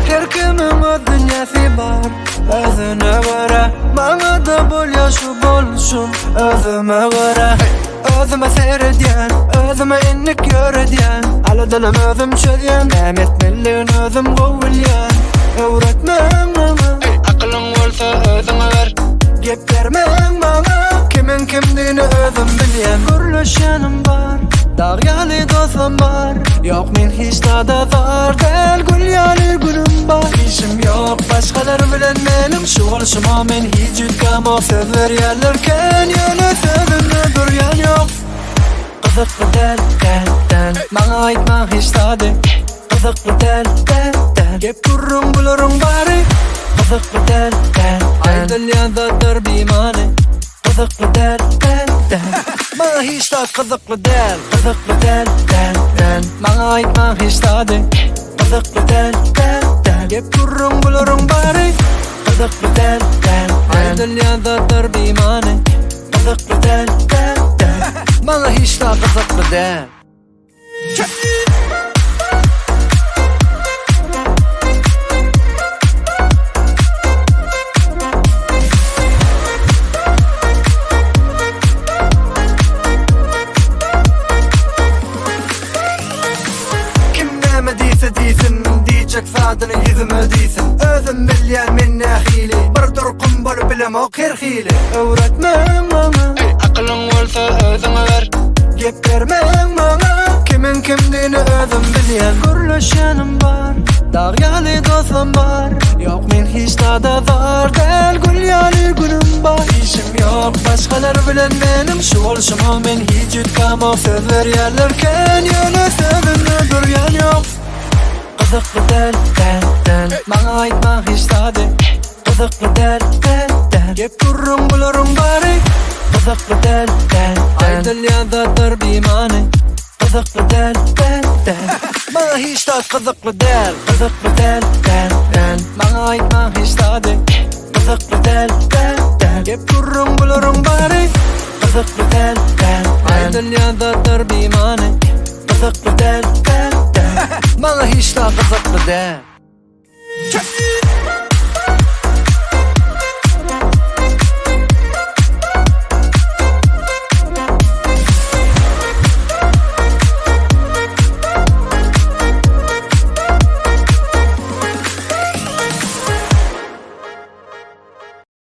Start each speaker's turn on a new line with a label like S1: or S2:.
S1: Her kimin o dünyası var, özüne göre. Bana da bol yaşı bolsun, özüme göre. Özüme seyrediyen, özüme innik yörediyen. Ala dilim özüm çözyen, Mehmet Milli'nin özüm kovilyen. Öğretmen bana, aklın olsa özüme ver. Gep vermen bana, kimin kimliğini özüm bilyen. Gürleşenim var, dağyalı dostum var. Yok men hiç tada zar del, gülyalı gülüm var. İşim yok başkaları bilen benim, şuğulşuma men hiç yutkamam. Söz ver yerlerken yana sözümle duryan yok. Kızıklı del del del, bana aytma hiç tadı. Kızıklı del del del, gep durrum bulurum bari. Kızıklı del del del, aydıl yandadır bimane. Kızıklı del del del, bana hiç tat kızıklı del. Kızıklı del del del, bana aytma hiç tadı. Kızıklı del del del, gep durrum bulurum bari. Kızıklı del del del, aydıl yandadır bimane. Kızıklı del del del, bana hiç tat kızıklı del. Diyecek sadını yüzüme değilsin. Özüm bilyen min nehili, bir durkum bol bilem ok her hili. Öğretmen bana, aklın olsa özüme ver. Gep vermen bana, kimin kimliğini özüm bilyen. Gürleşenim var, dağyalı dostum var. Yok men hiç tada zar del, gülyalı gülüm var. İşim yok başkaları bilen benim, şuğulşuma men hiç yutkamam. Söz ver yerlerken yana sözümle duryan yok. Kızıklı del del del, bana aytma hiç tadı. Kızıklı del del del, gep durrum bulurum bari. Kızıklı del del del, aydıl yandadır bimane. Kızıklı del del del, bana hiç tat kızıklı del. Kızıklı del del del, bana aytma hiç tadı. Kızıklı del del del, gep durrum bulurum bari. Kızıklı del del del, aydıl yandadır bimane. Kızıklı del del del, bana hiç daha kızıklı del.